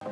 Hello,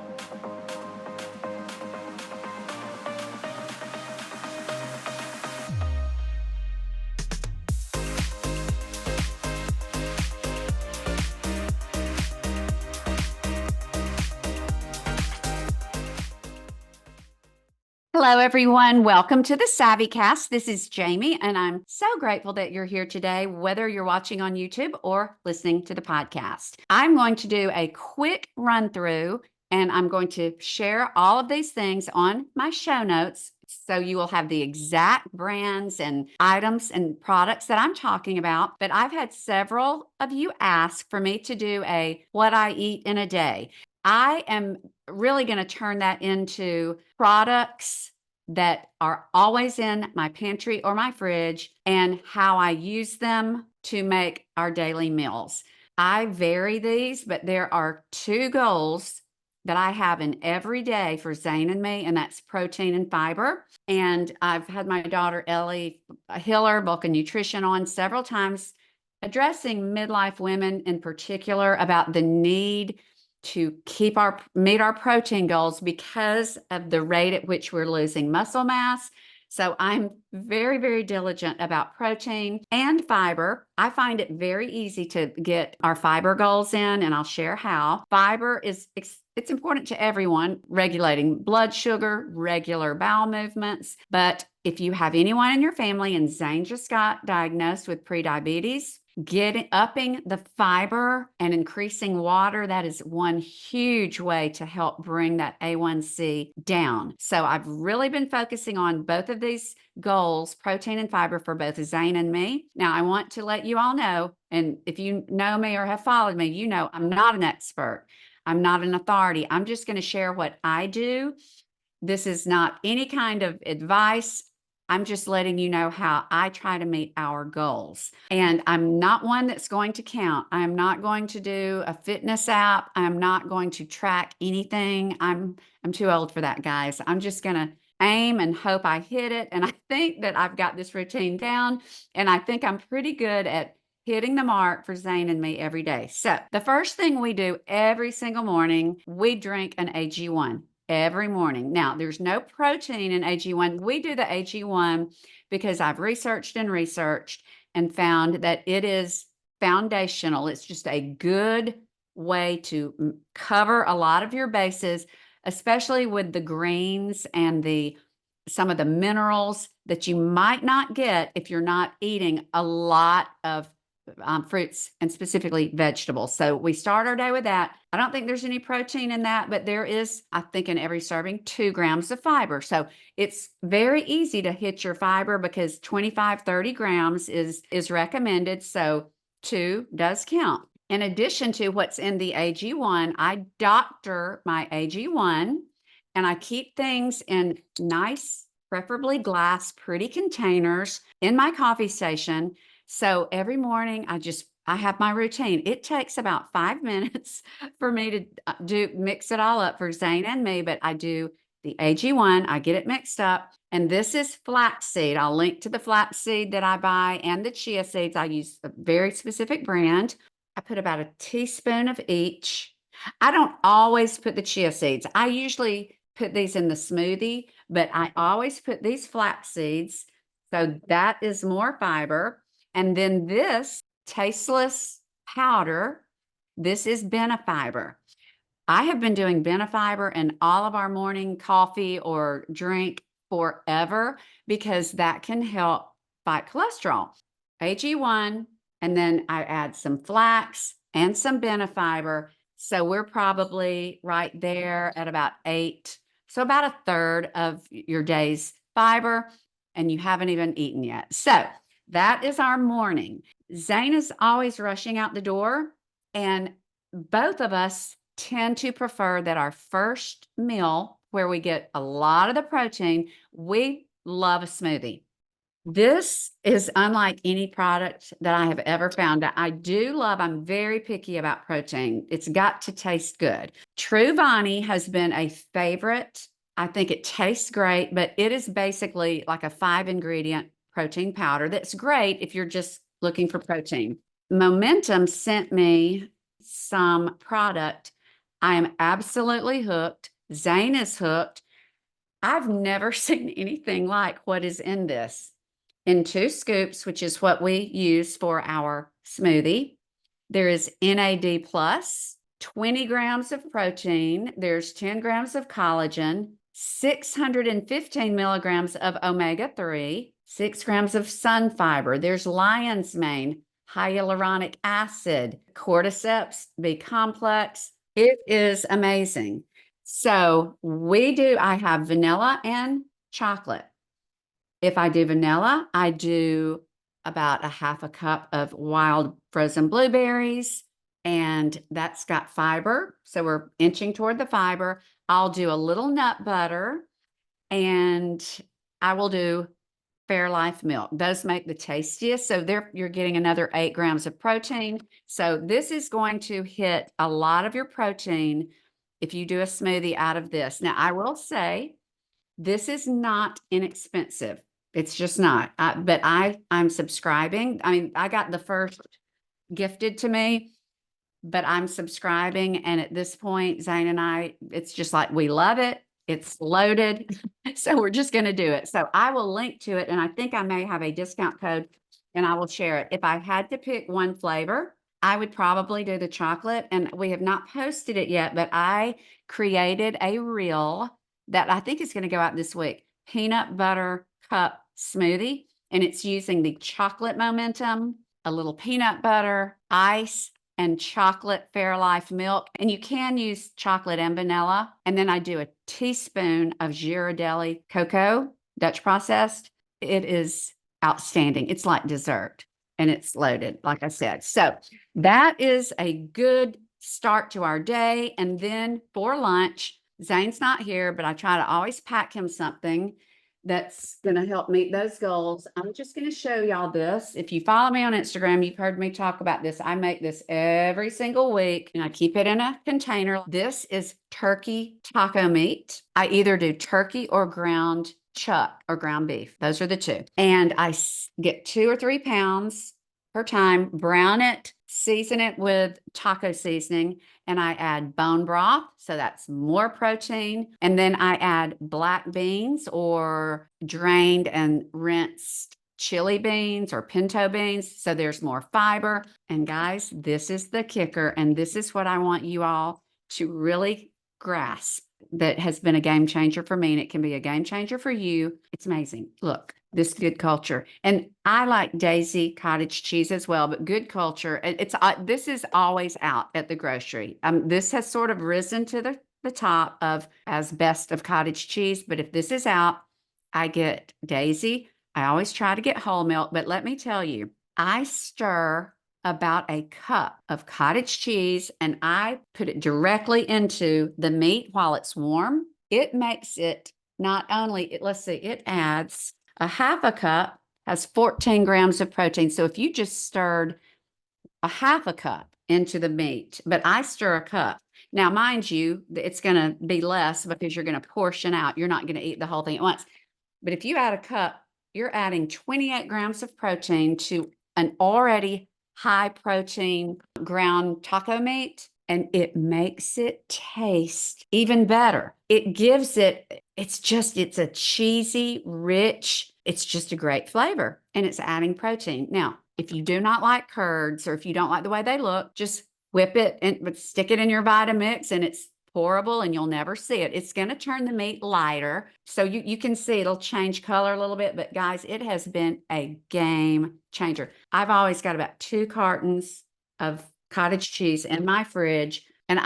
everyone. Welcome to the SavvyCast. This is Jamie, and I'm so grateful that you're here today, whether you're watching on YouTube or listening to the podcast. I'm going to do a quick run through, and I'm going to share all of these things on my show notes. So you will have the exact brands and items and products that I'm talking about. But I've had several of you ask for me to do a what I eat in a day. I am really going to turn that into products that are always in my pantry or my fridge and how I use them to make our daily meals. I vary these, but there are two goals that I have in every day for Zane and me, and that's protein and fiber. And I've had my daughter Ellie Hiller, Bulk and Nutrition, on several times addressing midlife women in particular about the need to meet our protein goals because of the rate at which we're losing muscle mass. So I'm very, very diligent about protein and fiber. I find it very easy to get our fiber goals in, and I'll share how. Fiber it's important to everyone, regulating blood sugar, regular bowel movements. But if you have anyone in your family, and Zane just got diagnosed with prediabetes, upping the fiber and increasing water, that is one huge way to help bring that A1C down. So I've really been focusing on both of these goals, protein and fiber, for both Zane and me. Now, I want to let you all know, and if you know me or have followed me, you know I'm not an expert. I'm not an authority. I'm just going to share what I do. This is not any kind of advice. I'm just letting you know how I try to meet our goals. And I'm not one that's going to count. I'm not going to do a fitness app. I'm not going to track anything. I'm too old for that, guys. I'm just going to aim and hope I hit it. And I think that I've got this routine down, and I think I'm pretty good at hitting the mark for Zane and me every day. So the first thing we do every single morning, we drink an AG1. Every morning. Now, there's no protein in AG1. We do the AG1 because I've researched and found that it is foundational. It's just a good way to cover a lot of your bases, especially with the greens and some of the minerals that you might not get if you're not eating a lot of fruits and specifically vegetables. So we start our day with that. I don't think there's any protein in that, but there is, I think, in every serving 2 grams of fiber. So it's very easy to hit your fiber because 25, 30 grams is recommended. So 2 does count. In addition to what's in the AG1, I doctor my AG1, and I keep things in nice, preferably glass, pretty containers in my coffee station. So every morning I have my routine. It takes about 5 minutes for me to mix it all up for Zane and me, but I do the AG1, I get it mixed up, and this is flaxseed. I'll link to the flaxseed that I buy and the chia seeds. I use a very specific brand. I put about a teaspoon of each. I don't always put the chia seeds. I usually put these in the smoothie, but I always put these flax seeds. So that is more fiber. And then this tasteless powder, this is Benefiber. I have been doing Benefiber in all of our morning coffee or drink forever because that can help fight cholesterol. AG1, and then I add some flax and some Benefiber. So we're probably right there at about 8. So about a third of your day's fiber, and you haven't even eaten yet. So that is our morning. Zane is always rushing out the door, and both of us tend to prefer that our first meal, where we get a lot of the protein, we love a smoothie. This is unlike any product that I have ever found. I'm very picky about protein. It's got to taste good. True Bonny has been a favorite. I think it tastes great, but it is basically like a 5-ingredient protein powder that's great if you're just looking for protein. Momentum sent me some product I am absolutely hooked. Zane is hooked. I've never seen anything like what is in this. In 2 scoops, which is what we use for our smoothie, there is NAD plus, 20 grams of protein, there's 10 grams of collagen, 615 milligrams of omega-3, 6 grams of sun fiber, there's lion's mane, hyaluronic acid, cordyceps, B complex. It is amazing. So I have vanilla and chocolate. If I do vanilla, I do about a half a cup of wild frozen blueberries, and that's got fiber. So we're inching toward the fiber. I'll do a little nut butter, and I will do Fairlife milk. Those make the tastiest. So there you're getting another 8 grams of protein. So this is going to hit a lot of your protein if you do a smoothie out of this. Now, I will say this is not inexpensive. It's just not. But I'm subscribing. I mean, I got the first gifted to me, but I'm subscribing. And at this point, Zane and I, it's just like we love it. It's loaded. So we're just going to do it. So I will link to it. And I think I may have a discount code and I will share it. If I had to pick one flavor, I would probably do the chocolate. And we have not posted it yet, but I created a reel that I think is going to go out this week. Peanut butter cup smoothie. And it's using the chocolate momentum, a little peanut butter, ice, and chocolate Fairlife milk. And you can use chocolate and vanilla. And then I do a teaspoon of Ghirardelli cocoa, Dutch processed. It is outstanding. It's like dessert and it's loaded, like I said. So that is a good start to our day. And then for lunch, Zane's not here, but I try to always pack him something that's going to help meet those goals. I'm just going to show y'all this. If you follow me on Instagram, you've heard me talk about this. I make this every single week and I keep it in a container. This is turkey taco meat. I either do turkey or ground chuck or ground beef. Those are the two. And I get 2 or 3 pounds per time, brown it, season it with taco seasoning, and I add bone broth. So that's more protein. And then I add black beans or drained and rinsed chili beans or pinto beans. So there's more fiber. And guys, this is the kicker. And this is what I want you all to really grasp that has been a game changer for me. And it can be a game changer for you. It's amazing. Look, this Good Culture. And I like Daisy cottage cheese as well, but Good Culture, this is always out at the grocery. This has sort of risen to the top of as best of cottage cheese, but if this is out, I get Daisy. I always try to get whole milk, but let me tell you, I stir about a cup of cottage cheese and I put it directly into the meat while it's warm. It makes it not only, let's see, it adds a half a cup, has 14 grams of protein. So if you just stirred a half a cup into the meat, but I stir a cup. Now, mind you, it's going to be less because you're going to portion out. You're not going to eat the whole thing at once. But if you add a cup, you're adding 28 grams of protein to an already high protein ground taco meat, and it makes it taste even better. It gives it, it's a cheesy, rich, it's just a great flavor, and it's adding protein. Now, if you do not like curds or if you don't like the way they look, just whip it and stick it in your Vitamix and it's pourable and you'll never see it. It's going to turn the meat lighter. So you can see it'll change color a little bit, but guys, it has been a game changer. I've always got about 2 cartons of cottage cheese in my fridge. And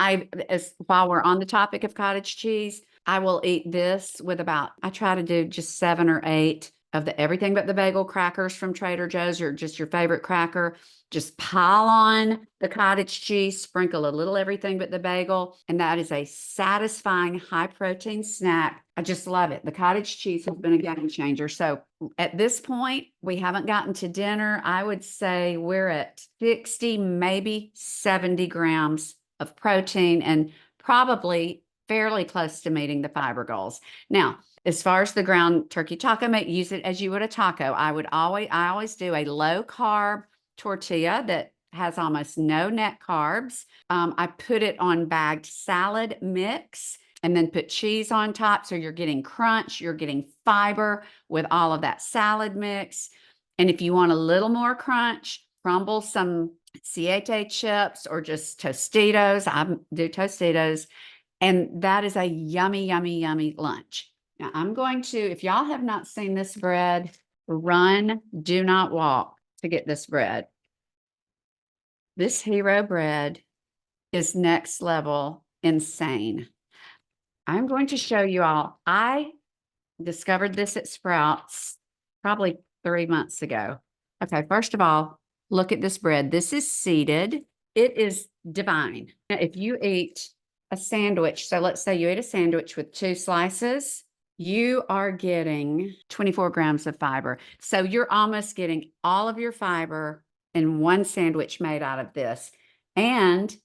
while we're on the topic of cottage cheese, I will eat this with I try to do just 7 or 8 of the everything but the bagel crackers from Trader Joe's or just your favorite cracker. Just pile on the cottage cheese, sprinkle a little everything but the bagel. And that is a satisfying high protein snack. I just love it. The cottage cheese has been a game changer. So at this point, we haven't gotten to dinner. I would say we're at 60, maybe 70 grams of protein and probably fairly close to meeting the fiber goals. Now, as far as the ground turkey taco meat, use it as you would a taco. I always do a low carb tortilla that has almost no net carbs. I put it on bagged salad mix and then put cheese on top. So you're getting crunch, you're getting fiber with all of that salad mix. And if you want a little more crunch, crumble some Siete chips or just Tostitos. I do Tostitos. And that is a yummy, yummy, yummy lunch. Now I'm going to, if y'all have not seen this bread, run, do not walk to get this bread. This hero bread is next level insane. I'm going to show you all. I discovered this at Sprouts probably 3 months ago. Okay, first of all, look at this bread. This is seeded. It is divine. Now, if you eat a sandwich, so let's say you ate a sandwich with 2 slices, you are getting 24 grams of fiber. So you're almost getting all of your fiber in one sandwich made out of this. And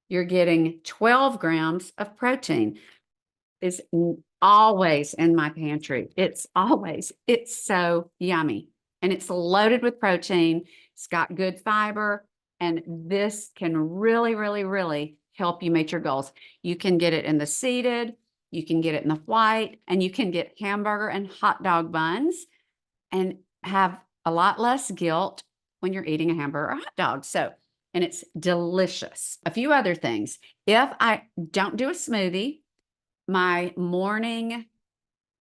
you're getting 12 grams of protein. It's always in my pantry. It's so yummy. And it's loaded with protein. It's got good fiber. And this can really, really, really help you meet your goals. You can get it in the seeded, you can get it in the white, and you can get hamburger and hot dog buns and have a lot less guilt when you're eating a hamburger or hot dog. So, and it's delicious. A few other things. If I don't do a smoothie, my morning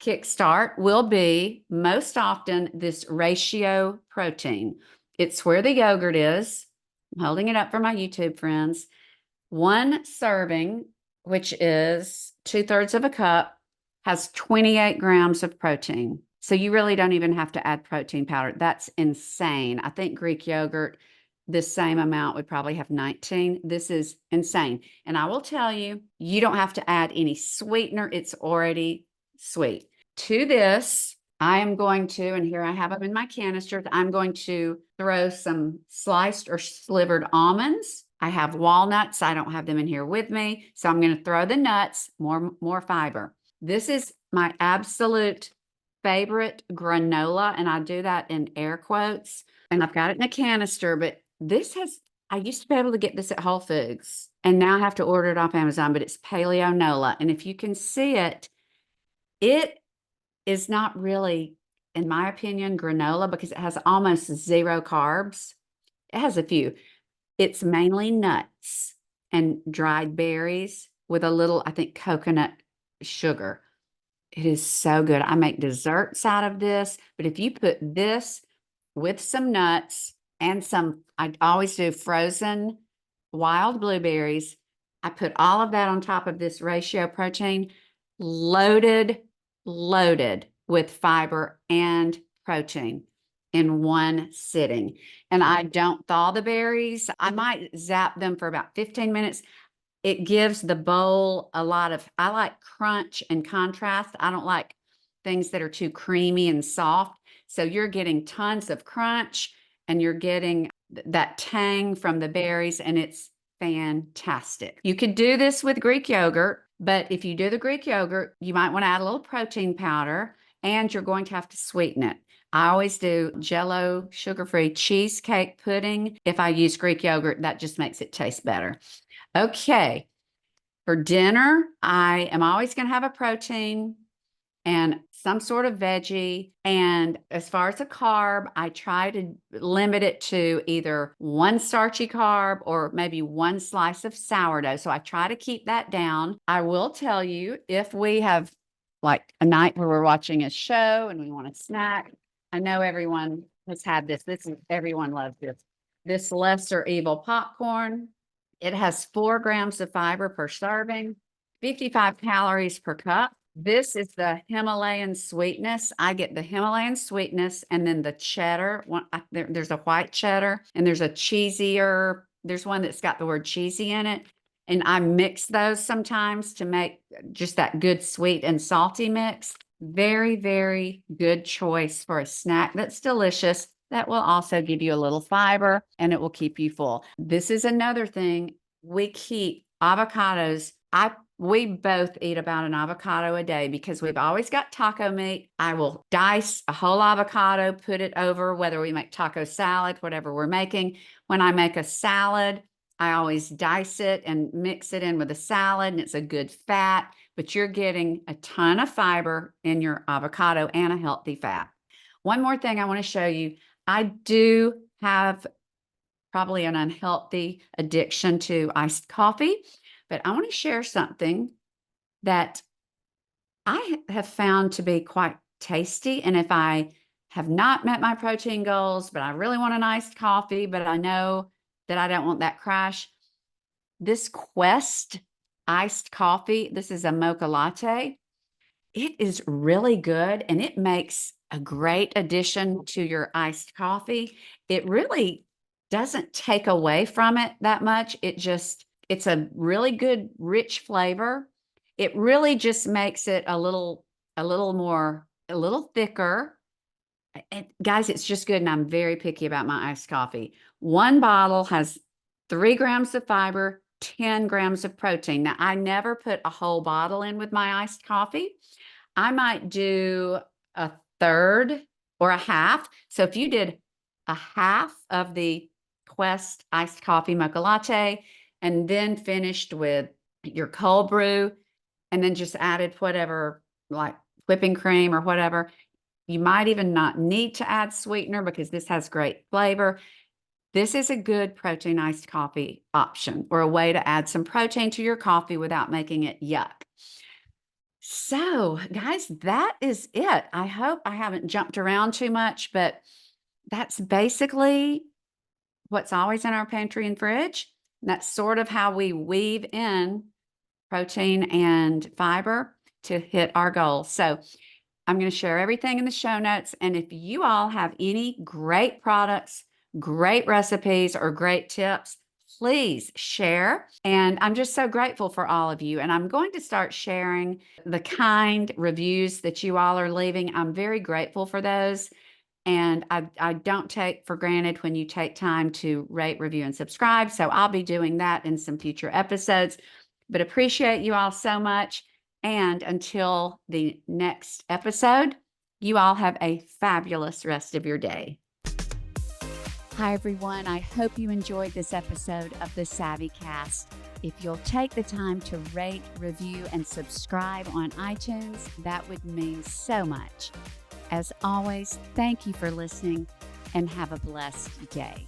kickstart will be most often this ratio protein. It's where the yogurt is. I'm holding it up for my YouTube friends. 1 serving, which is 2/3 of a cup, has 28 grams of protein. So you really don't even have to add protein powder. That's insane. I think Greek yogurt, the same amount would probably have 19. This is insane. And I will tell you, you don't have to add any sweetener. It's already sweet. To this, I am going to, and here I have them in my canisters, I'm going to throw some sliced or slivered almonds. I have walnuts. I don't have them in here with me. So I'm going to throw the nuts, more fiber. This is my absolute favorite granola, and I do that in air quotes. And I've got it in a canister, but I used to be able to get this at Whole Foods, and now I have to order it off Amazon, but it's Paleo Nola. And if you can see it, it is not really, in my opinion, granola because it has almost 0 carbs. It has a few. It's mainly nuts and dried berries with a little, I think, coconut sugar. It is so good. I make desserts out of this, but if you put this with some nuts and I always do frozen wild blueberries. I put all of that on top of this ratio protein, loaded with fiber and protein in one sitting. And I don't thaw the berries. I might zap them for about 15 minutes. It gives the bowl I like crunch and contrast. I don't like things that are too creamy and soft. So you're getting tons of crunch and you're getting that tang from the berries, and it's fantastic. You could do this with Greek yogurt, but if you do the Greek yogurt, you might want to add a little protein powder, and you're going to have to sweeten it. I always do Jell-O sugar-free cheesecake pudding. If I use Greek yogurt, that just makes it taste better. Okay, for dinner, I am always going to have a protein and some sort of veggie. And as far as a carb, I try to limit it to either 1 starchy carb or maybe 1 slice of sourdough. So I try to keep that down. I will tell you, if we have like a night where we're watching a show and we want a snack, I know everyone has had this. Everyone loves this. This lesser evil popcorn. It has 4 grams of fiber per serving, 55 calories per cup. This is the Himalayan sweetness. I get the Himalayan sweetness and then the cheddar. There's a white cheddar and there's a cheesier. There's one that's got the word cheesy in it. And I mix those sometimes to make just that good sweet and salty mix. Very, very good choice for a snack that's delicious. That will also give you a little fiber and it will keep you full. This is another thing. We keep avocados. We both eat about an avocado a day because we've always got taco meat. I will dice a whole avocado, put it over, whether we make taco salad, whatever we're making. When I make a salad, I always dice it and mix it in with a salad, and it's a good fat, but you're getting a ton of fiber in your avocado and a healthy fat. One more thing I want to show you. I do have probably an unhealthy addiction to iced coffee, but I want to share something that I have found to be quite tasty. And if I have not met my protein goals, but I really want an iced coffee, but I know that I don't want that crash, this Quest iced coffee, this is a mocha latte. It is really good and it makes a great addition to your iced coffee. It really doesn't take away from it that much. It's a really good, rich flavor. It really just makes it a little more, a little thicker. And guys, it's just good. And I'm very picky about my iced coffee. One bottle has 3 grams of fiber, 10 grams of protein. Now, I never put a whole bottle in with my iced coffee. I might do a third or a half. So if you did a half of the Quest iced coffee mocha latte and then finished with your cold brew and then just added whatever, like whipping cream or whatever, you might even not need to add sweetener because this has great flavor. This is a good protein iced coffee option or a way to add some protein to your coffee without making it yuck. So, guys, that is it. I hope I haven't jumped around too much, but that's basically what's always in our pantry and fridge. That's sort of how we weave in protein and fiber to hit our goals. So, I'm going to share everything in the show notes. And if you all have any great products, great recipes, or great tips, please share. And I'm just so grateful for all of you. And I'm going to start sharing the kind reviews that you all are leaving. I'm very grateful for those. And I don't take for granted when you take time to rate, review, and subscribe. So I'll be doing that in some future episodes. But appreciate you all so much. And until the next episode, you all have a fabulous rest of your day. Hi, everyone. I hope you enjoyed this episode of the SavvyCast. If you'll take the time to rate, review, and subscribe on iTunes, that would mean so much. As always, thank you for listening and have a blessed day.